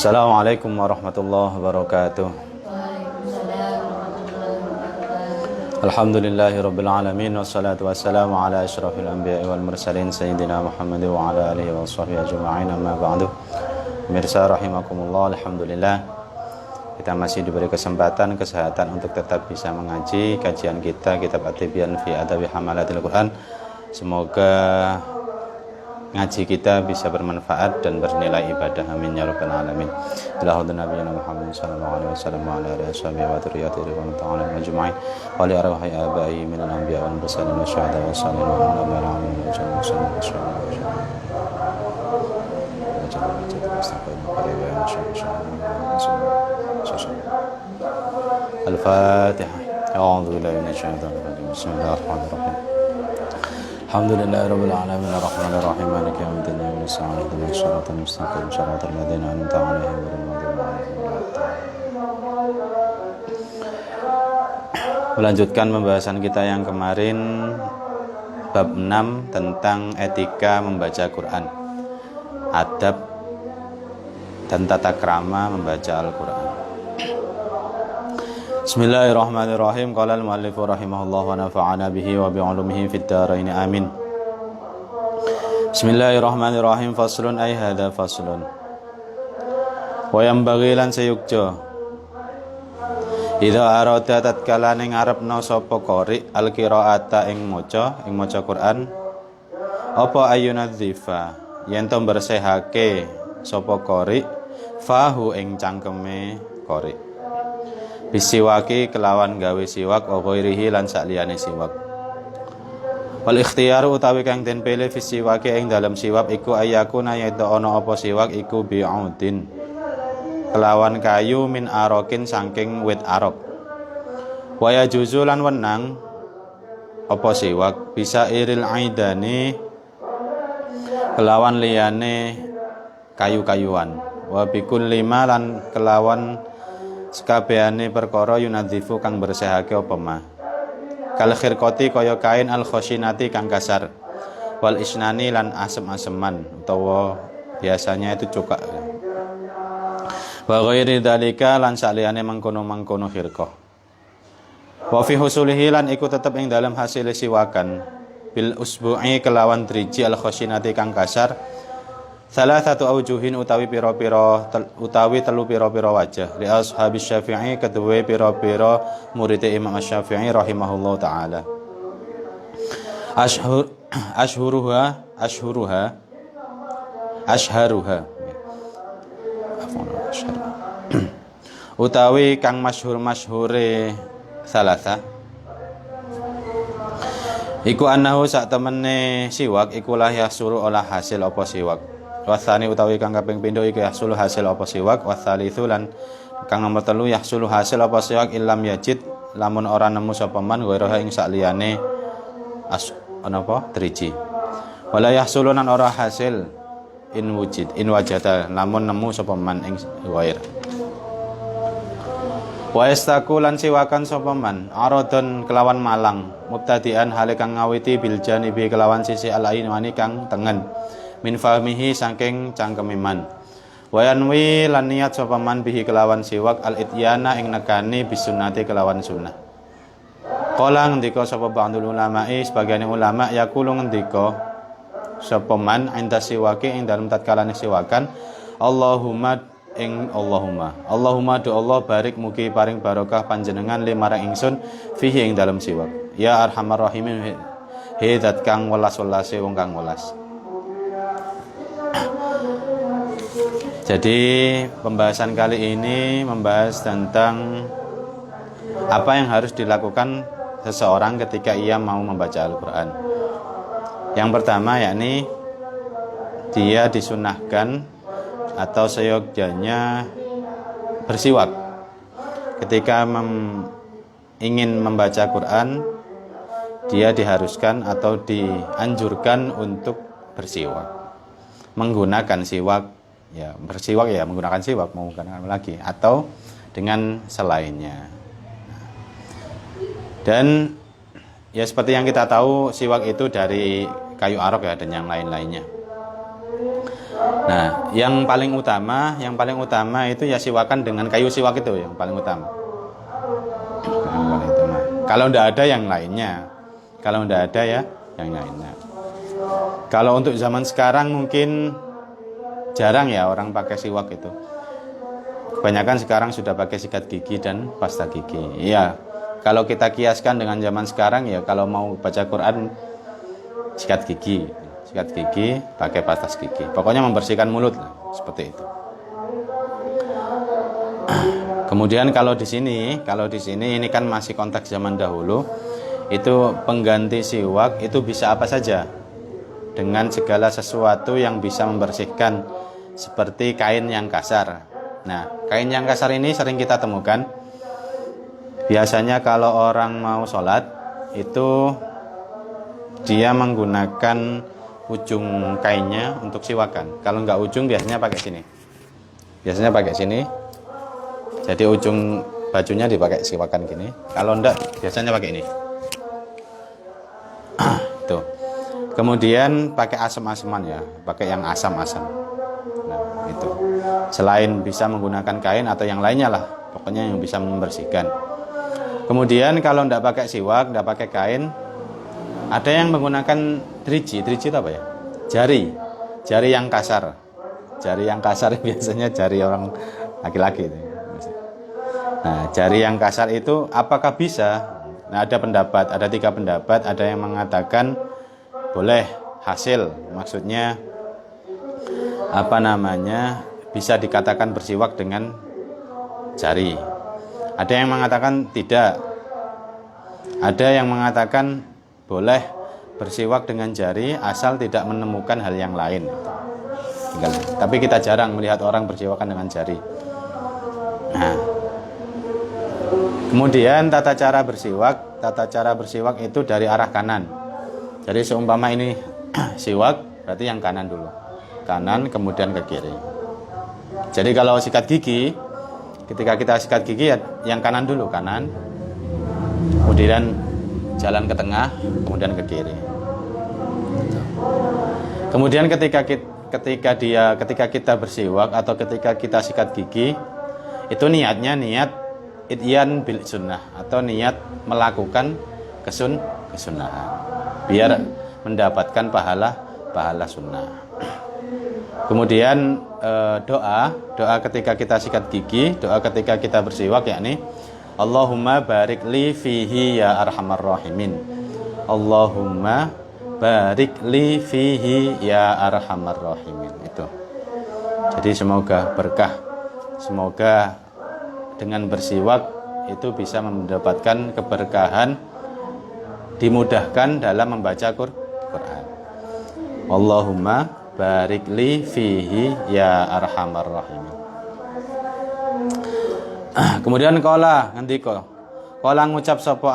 Assalamualaikum warahmatullahi wabarakatuh. Alhamdulillahirabbil alamin wassalatu wassalamu ala asyrafil anbiya'i wal mursalin sayyidina Muhammad wa ala alihi washabbihi ajma'in, amma ba'du. Pemirsa rahimakumullah, alhamdulillah kita masih diberi kesempatan kesehatan untuk tetap bisa mengaji kajian kita kitab At-Tibyan fi Adabi Hamalatil Quran. Semoga ngaji kita bisa bermanfaat dan bernilai ibadah, amin ya rabbal alamin. Allahumma nabiyana Muhammad sallallahu alaihi wasallam wa ala alihi wa dzurriyyatihi wa ta'ala majma'in wa li arwahi abai minal anbiya wal mursalin wa syuhada wa salihin wa ala alamin wa sallallahu Al-Fatihah. A'udzu billahi minasy syaithanir rajim. Bismillahirrahmanirrahim. Alhamdulillahirabbil alamin arrahmanir rahim maliki yaumiddin iyyaka nasta'in ihdinas siratal mustaqim siratal ladzina an'amta 'alaihim ghairil maghdubi 'alaihim. Melanjutkan pembahasan kita yang kemarin, bab 6 tentang etika membaca Quran, adab dan tata krama membaca Al-Quran. Bismillahirrahmanirrahim. Qala al-muallifu rahimahullah wa nafa'ana bihi wa bi'ulumihi fid dharain amin. Bismillahirrahmanirrahim. Faslun ay hadza faslun. Wa yanbaghi lan sayukja idza arada tatkala ning arepna sapa qari al-qiraata ing maca Quran apa ayunadzifa yen to bersihake sapa qari fahu ing cangkeme qari bisiwaki kelawan gawe siwak wa ghairihi lan sakliyane siwak. Wal ikhtiyar utawi kang den pilih fisiwaki ing dalam siwak iku ayakuna yaitu ana apa siwak iku bi'udin kelawan kayu min arokin saking wit arok. Wa yajuzu lan wenang apa siwak bisa iril aidani kelawan liyane kayu-kayuan. Wa bikul lima lan kelawan sekabehane perkara yunadzifu kang bersihake apa ma. Kal khirqati kaya kain al khoshinati kang kasar. Wal isnani lan asem-aseman utawa biasanya itu cukak. Wa ghairi dzalika lan saliyane mangkono-mangkono khirqah. Wa fi husulihi lan iku tetep ing dalam hasil siwakan bil usbu'i kelawan driji al khoshinati kang kasar. Salah satu aujuhin utawi telu piro-piro wajah li ashabis Syafi'i kedua piro-piro murid Imam Syafi'i rahimahullah taala. Ashharuha utawi kang masyhure salasa iku annahu sak temene siwak iku lah yasuru olah hasil apa siwak. Wasani utawi kang kaping pindho iku yahsulu hasil apa siwak. Wasalitsu lan kang nomor 3 yahsulu hasil apa siwak illam yajid lamun ora nemu sapa man ghairoha ing sakliyane driji. Wala yahsulu lan ora hasil in wajada lamun nemu sapa man ing ghair. Wa yastaku lan siwakan sapa man aradon kelawan malang mubtadian hale kang ngawiti bil janibi kelawan sisi al-ainwani kang tengen min fahmihi saking cangkemiman. Wayanwi lan niat sapa man bihi kelawan siwak al-ityana ing nekani bisunnati kelawan sunnah. Qala ngendika sapa ba'dul ulama'i sebagian ulama yaqulu ngendika sapa man inda siwaki ing dalem tatkalane siwakan Allahumma do Allah barik mugi paring barokah panjenengan limarang ingsun fihi ing dalem siwak. Ya arhamar rahimin hidat kang welas-welase wong kang welas. Jadi pembahasan kali ini membahas tentang apa yang harus dilakukan seseorang ketika ia mau membaca Al-Quran. Yang pertama yakni dia disunahkan atau seyogyanya bersiwak. Ketika ingin membaca Quran, dia diharuskan atau dianjurkan untuk bersiwak. Menggunakan siwak, ya bersiwak ya menggunakan siwak, mau menggunakan lagi atau dengan selainnya. Dan ya seperti yang kita tahu siwak itu dari kayu arok ya dan yang lain-lainnya. Nah, yang paling utama itu ya siwakan dengan kayu siwak itu yang paling utama. Yang paling utama. Kalau tidak ada yang lainnya. Kalau tidak ada ya yang lainnya. Kalau untuk zaman sekarang mungkin jarang ya orang pakai siwak itu. Kebanyakan sekarang sudah pakai sikat gigi dan pasta gigi. Iya. Kalau kita kiaskan dengan zaman sekarang ya kalau mau baca Quran sikat gigi pakai pasta gigi. Pokoknya membersihkan mulut lah, seperti itu. Kemudian kalau di sini ini kan masih konteks zaman dahulu. Itu pengganti siwak itu bisa apa saja, dengan segala sesuatu yang bisa membersihkan, seperti kain yang kasar. Nah, kain yang kasar ini sering kita temukan. Biasanya kalau orang mau sholat itu dia menggunakan ujung kainnya untuk siwakan. Kalau nggak ujung biasanya pakai sini. Jadi ujung bajunya dipakai siwakan gini. Kalau enggak biasanya pakai ini. Itu. Kemudian pakai asam-asaman ya, pakai yang asam-asam. Nah, itu. Selain bisa menggunakan kain atau yang lainnya lah, pokoknya yang bisa membersihkan. Kemudian kalau enggak pakai siwak, enggak pakai kain, ada yang menggunakan driji itu apa ya? Jari yang kasar. Jari yang kasar biasanya jari orang laki-laki. Nah, jari yang kasar itu apakah bisa? Nah, ada 3 pendapat. Ada yang mengatakan boleh hasil, maksudnya bisa dikatakan bersiwak dengan jari. Ada yang mengatakan tidak. Ada yang mengatakan boleh bersiwak dengan jari asal tidak menemukan hal yang lain. Tapi kita jarang melihat orang bersiwakan dengan jari. Nah, kemudian tata cara bersiwak itu dari arah kanan. Jadi seumpama ini siwak, berarti yang kanan dulu. Kanan kemudian ke kiri. Jadi kalau sikat gigi, ketika kita sikat gigi ya yang kanan dulu, kanan. Kemudian jalan ke tengah, kemudian ke kiri. Kemudian ketika kita bersiwak atau ketika kita sikat gigi, itu niatnya niat ityan bil sunnah atau niat melakukan kesunahan biar mendapatkan pahala sunnah. Kemudian doa ketika kita sikat gigi, doa ketika kita bersiwak yakni Allahumma barik li fihi ya arhamar rahimin. Allahumma barik li fihi ya arhamar rahimin. Itu. Jadi semoga berkah. Semoga dengan bersiwak itu bisa mendapatkan keberkahan, dimudahkan dalam membaca Quran. Allahumma barik li fihi ya arhamar rahimin. Kemudian qala ngucap sapa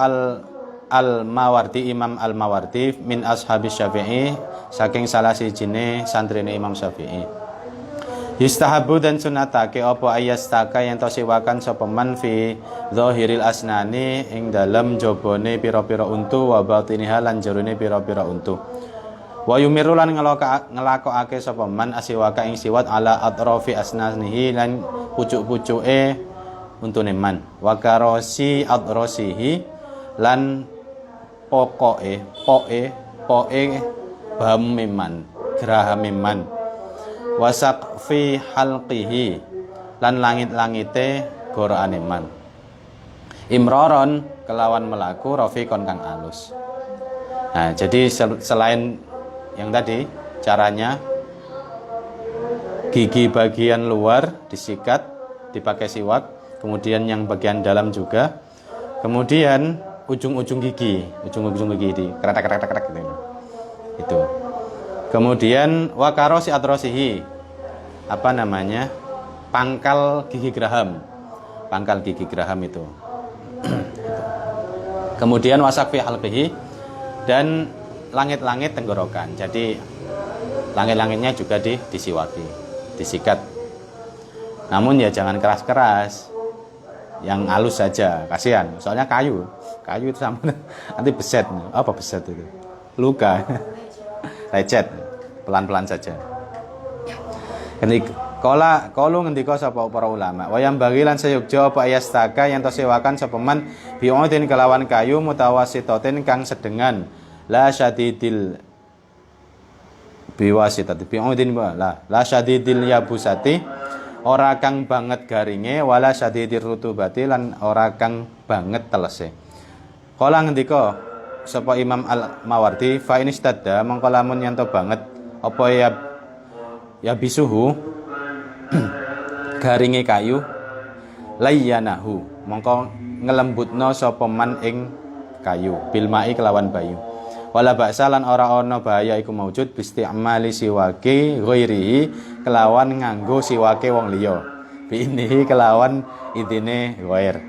al-Mawardi, Imam al-Mawardi min ashabis Syafi'i, saking salah sijine santrine Imam Syafi'i. Yustahabu dan sunatake apa ayastaka yang to siwakan sapa man fi zahiril asnani ing dalem jabane pira-pira untu wa batiniha lan jerone pira-pira untu. Wa yumiru lan ngelakokake sapa man asiwaka ing siwat ala atrafi asnanihi lan pucuk-pucuke untune man. Wa karosi atrasihi lan poke bameman grahameman. Wasak fi halqihi lan langit-langite gorane man. Imroron kelawan melaku rafiqon kang alus. Nah, jadi selain yang tadi caranya gigi bagian luar disikat dipakai siwak, kemudian yang bagian dalam juga, kemudian ujung-ujung gigi di kretek gitu. Itu. Kemudian wakarosi atrosihi pangkal gigi geraham itu. Kemudian wasakfi halqihi dan langit-langit tenggorokan. Jadi langit-langitnya juga disiwaki, disikat. Namun ya jangan keras-keras, yang halus saja, kasihan. Soalnya kayu itu sama nanti beset itu luka. Lecet, pelan-pelan saja. Kalu ngendika sapa para ulama, wayam bagi lan sayukja apa ayastaka yen to sewakan sapa man bi'udin kelawan kayu mutawasitatin kang sedengan la syadidil biwasitati bi'udin la syadidil yabusati ora kang banget garinge wala syadidir rutubati lan ora kang banget telese. Kala ngendika sapa Imam Al-Mawardi fa inistadda mongko lamun yen to banget apa ya bisuhu garinge kayu layyanahu mongko ngelembutno sapa man ing kayu bilmai kelawan bayu wala ba'sa lan ora ana bahaya iku maujud bisti'mali siwake ghairihi kelawan nganggo siwake wong liya biinihi kelawan idine ghair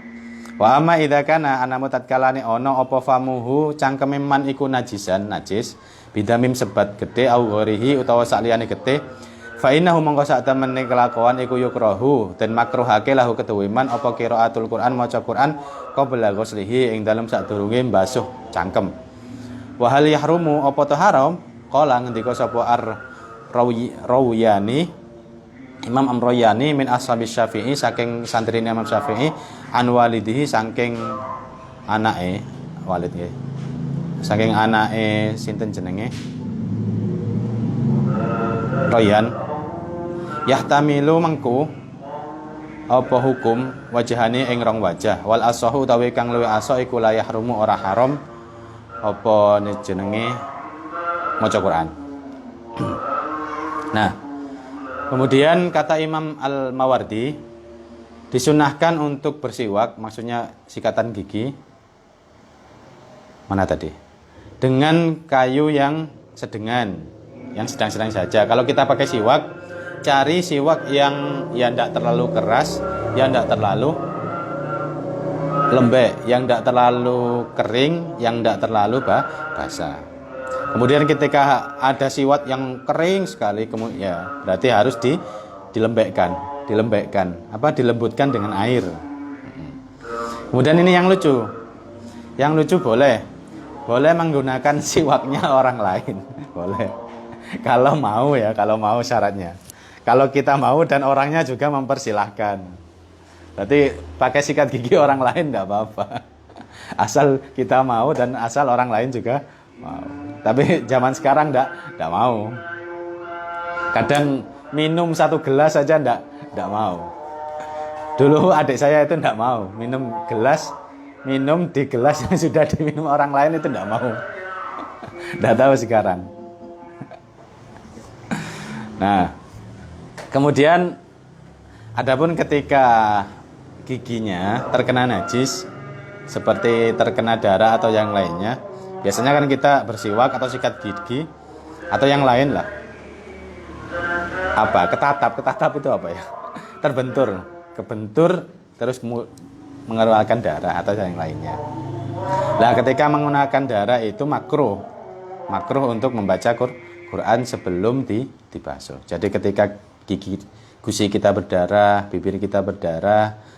wa amma idza kana anamu tatkalane ana apa famuhu cangkeme man iku najisan najis bidamim sebat gede au ghairihi utawa sakliyane gede fa innahu mongko sak temene kelakuan iku yukrahu den makruhake lahu kedue man apa qiraatul Quran maca Quran qabla ghuslihi ing dalem sadurunge mbasuh cangkem. Wa hal yahrumu apa to haram? Qala ngendika sapa Rawiyani Imam Amroyani min ashabis Syafi'i saking santrine Imam Syafi'i an walidihi saking anake walid nggih. Saking anake sinten jenenge? Royan yahtamilu mengku apa hukum wajahane ing rong wajah wal asahu utawi kang luwih asa iku la yahrumu ora haram apa jenenge maca Quran. Nah, kemudian kata Imam Al-Mawardi disunahkan untuk bersiwak, maksudnya sikatan gigi mana tadi? Dengan kayu yang sedengan, yang sedang-sedang saja. Kalau kita pakai siwak, cari siwak yang tidak terlalu keras, yang tidak terlalu lembek, yang tidak terlalu kering, yang tidak terlalu basah. Kemudian ketika ada siwak yang kering sekali, ya berarti harus dilembekkan, dilembutkan dengan air. Kemudian ini yang lucu boleh menggunakan siwaknya orang lain, boleh. Kalau mau syaratnya. Kalau kita mau dan orangnya juga mempersilahkan. Berarti pakai sikat gigi orang lain tidak apa-apa. Asal kita mau dan asal orang lain juga mau. Tapi zaman sekarang tidak mau. Kadang minum 1 gelas saja tidak mau. Dulu adik saya itu tidak mau. Minum di gelas yang sudah diminum orang lain itu tidak mau. Tidak tahu sekarang. Nah, kemudian adapun ketika giginya terkena najis seperti terkena darah atau yang lainnya, biasanya kan kita bersiwak atau sikat gigi atau yang lain lah. Ketatap itu apa ya? Kebentur terus mengeluarkan darah atau yang lainnya. Nah, ketika menggunakan darah itu makruh untuk membaca Quran sebelum dibasuh. Jadi ketika gusi kita berdarah, bibir kita berdarah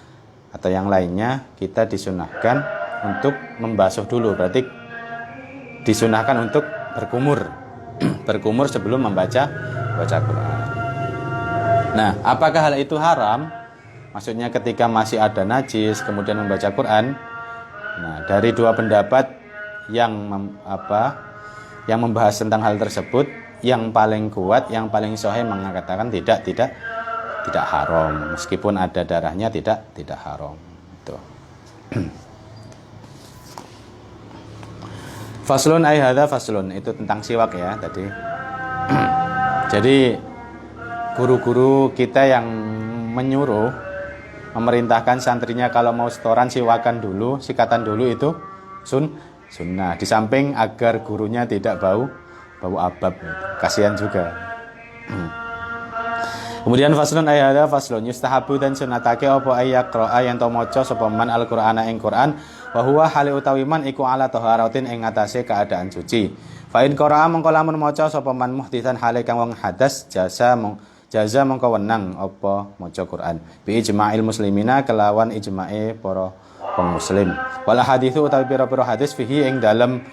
atau yang lainnya, kita disunahkan untuk membasuh dulu. Berarti disunahkan untuk berkumur sebelum membaca Quran. Nah, apakah hal itu haram? Maksudnya ketika masih ada najis kemudian membaca Quran. Nah, dari dua pendapat yang membahas tentang hal tersebut, yang paling kuat, yang paling sahih mengatakan tidak haram, meskipun ada darahnya tidak haram. Itu. Faslun ay hadza faslun, itu tentang siwak ya tadi. Jadi guru-guru kita yang memerintahkan santrinya kalau mau setoran sikatan dulu itu sunnah. Di samping agar gurunya tidak bau abab, kasihan juga. Kemudian faslun ayat faslun yustahabu dan sunatake apa ayaqra yen to maca sapa man al-Qur'ana ing Qur'an wa huwa hale utawi man iku ala taharatin ing atase keadaan suci. Fa in qara'a mongko lamun maca sapa man muhditsan hale kang wong hadas jaza mongko wenang apa maca Qur'an bi ijma'il muslimina kelawan ijma'e para wong muslim. Wal haditsu utawi pira-pira hadis fihi ing dalem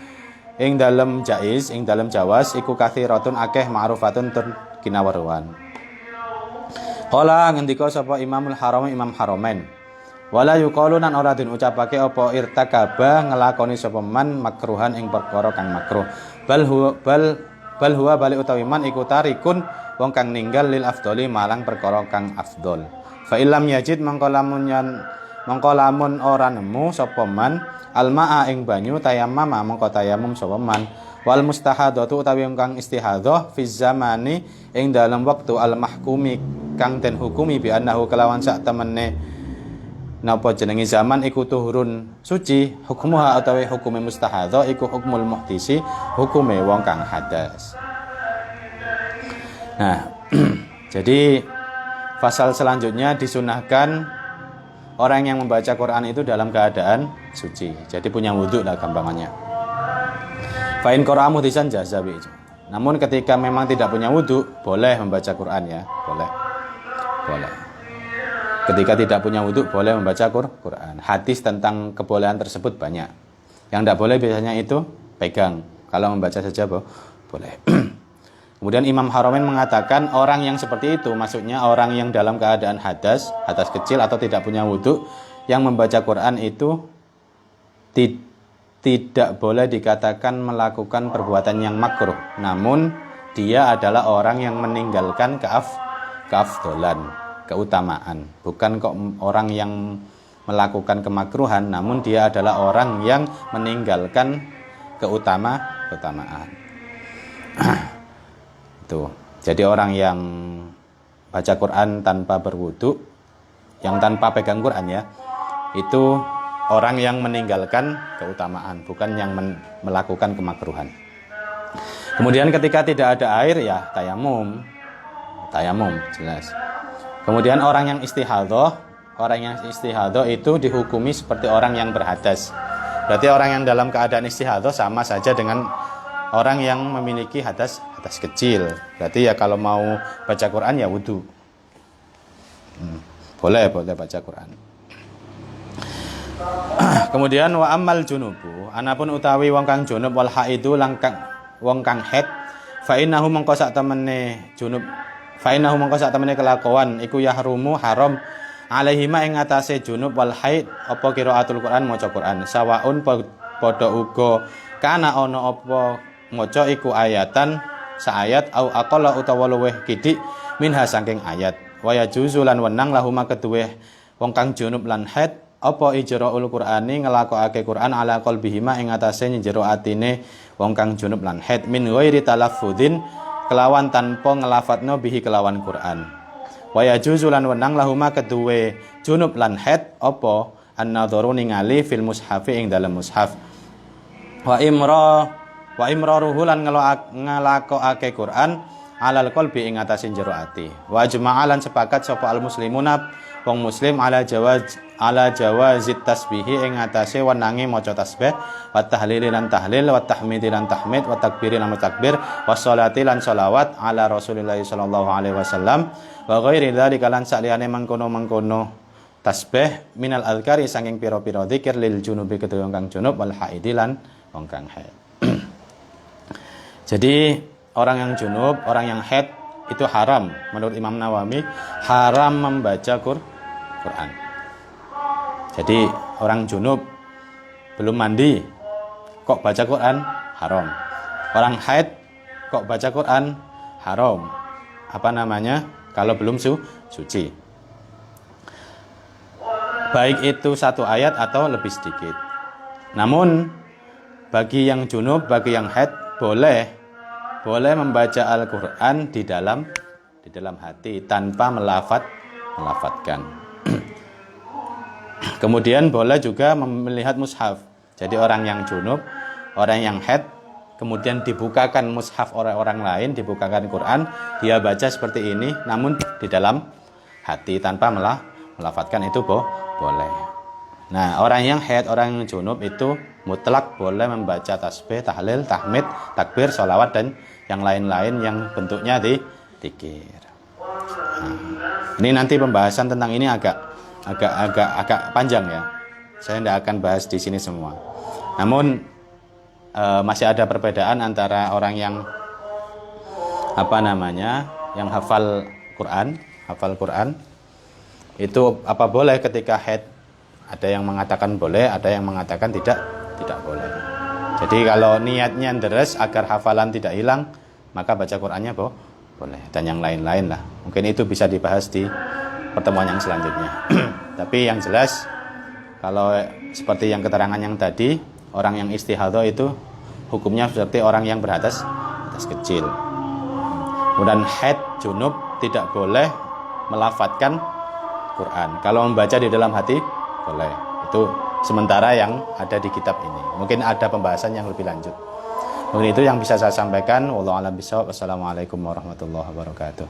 jaiz ing dalem jawas iku kathiratun akeh ma'rufatun tur kinaweruhan. Qala ngendika sapa Imamul Haramain Imam Haramain. Wala yuqalu nan ora den ucapake apa irtakaba ngelakoni sapa man makruhan ing perkara kang makruh. Bal huwa bali utawi man iku tarikun wong kang ninggal lil afdoli malang perkara kang afdol. Fa illam yajid mangko lamun ora nemu sapa man almaa ing banyu tayammama mangko tayamum sapa man. Wal mustahadatu utawi kang istihadhah fi zamani ing dalam waktu al mahkumi kang den hukumi bi annahu kelawan sak temene napa jenenge zaman iku tuhurun suci hukmuha utawi hukume mustahadhah iku hukmul muhdisi hukume wong kang hadas. Nah, jadi pasal selanjutnya disunahkan orang yang membaca Quran itu dalam keadaan suci. Jadi punya wudhu lah gampangannya. Fa'in qara'a muhdisan jaza bi. Namun ketika memang tidak punya wudhu, boleh membaca Quran ya, boleh. Ketika tidak punya wudhu, boleh membaca Quran. Hadis tentang kebolehan tersebut banyak. Yang tidak boleh biasanya itu pegang. Kalau membaca saja boleh. Kemudian Imam Haramain mengatakan orang yang seperti itu, maksudnya orang yang dalam keadaan hadas kecil atau tidak punya wudhu, yang membaca Quran itu tidak boleh dikatakan melakukan perbuatan yang makruh. Namun dia adalah orang yang meninggalkan keafdolan, keutamaan. Bukan kok orang yang melakukan kemakruhan, namun dia adalah orang yang meninggalkan keutamaan. Tuh. Jadi orang yang baca Quran tanpa berwudu, yang tanpa pegang Quran ya, itu orang yang meninggalkan keutamaan, bukan yang melakukan kemakruhan. Kemudian ketika tidak ada air ya tayamum jelas. Kemudian orang yang istihadhah itu dihukumi seperti orang yang berhadas. Berarti orang yang dalam keadaan istihadhah sama saja dengan orang yang memiliki hadas kecil. Berarti ya kalau mau baca Quran ya wudu. Boleh baca Quran. Kemudian wa ammal junubu, anapun utawi wong kang junub wal haidu langkang wong kang haid, fa innahu mangko sak temene kelakuan iku yahrumu haram alaihima ing atase junub wal haid apa qiraatul Quran maca Quran sawaun padha uga kana ana apa maca iku ayatan saayat au aqalla utawa luweh kidik minha saking ayat wa yajuzu lan wenang lahuma keduwe wong kang junub lan haid apa ijraul Qur'ani ngelakokake Quran ala qalbihima ing atase njero atine wong kang junub lan haid min ghairi talaffudin kelawan tanpa ngelafatno bihi kelawan Quran wa yajuzu lan wenang lahuma keduwe junub lan haid apa an-nadharu ningali fil mushafi ing dalam mushaf wa imraruhu lan ngelakokake Quran alal qalbi ing atase jero ati wa jama'alan sepakat sapa al muslimuna wong muslim ala jawazit tasbihi ing atase wenange maca tasbih wa tahlili lan tahlil wa tahmidi lan tahmid wa takbiri lan takbir wa sholati lan sholawat ala Rasulillah sallallahu alaihi wasallam wa ghairi dzalika lan saliyane mangkono tasbih minal azkari saking pira-pira zikir lil junubi kedue wong kang junub wal haidi lan wong kang haid. Jadi orang yang junub, orang yang haid itu haram menurut Imam Nawawi, haram membaca Quran. Jadi orang junub belum mandi kok baca Quran haram. Orang haid kok baca Quran haram. Apa namanya? Kalau belum suci. Baik itu satu ayat atau lebih sedikit. Namun bagi yang junub, bagi yang haid boleh membaca Al-Quran di dalam hati tanpa melafatkan. Kemudian boleh juga melihat mushaf. Jadi orang yang junub, orang yang haid, kemudian dibukakan mushaf orang lain, dibukakan Quran, dia baca seperti ini, namun di dalam hati tanpa melafatkan itu boleh. Nah, orang yang haid, orang yang junub itu mutlak boleh membaca tasbih, tahlil, tahmid, takbir, sholawat dan yang lain-lain yang bentuknya dzikir. Ini nanti pembahasan tentang ini agak panjang ya. Saya tidak akan bahas di sini semua. Namun masih ada perbedaan antara orang yang yang hafal Quran hafal Quran. Itu apa boleh ketika haid? Ada yang mengatakan boleh, ada yang mengatakan tidak boleh. Jadi kalau niatnya deres agar hafalan tidak hilang, maka baca Qurannya boleh. Dan yang lain-lain lah. Mungkin itu bisa dibahas di pertemuan yang selanjutnya. Tapi yang jelas, kalau seperti yang keterangan yang tadi, orang yang istihadhah itu hukumnya seperti orang yang berhadas kecil. Kemudian haid junub tidak boleh melafatkan Quran. Kalau membaca di dalam hati boleh. Itu sementara yang ada di kitab ini. Mungkin ada pembahasan yang lebih lanjut. Mungkin itu yang bisa saya sampaikan. Wallahu a'lam bishawab. Wassalamualaikum warahmatullahi wabarakatuh.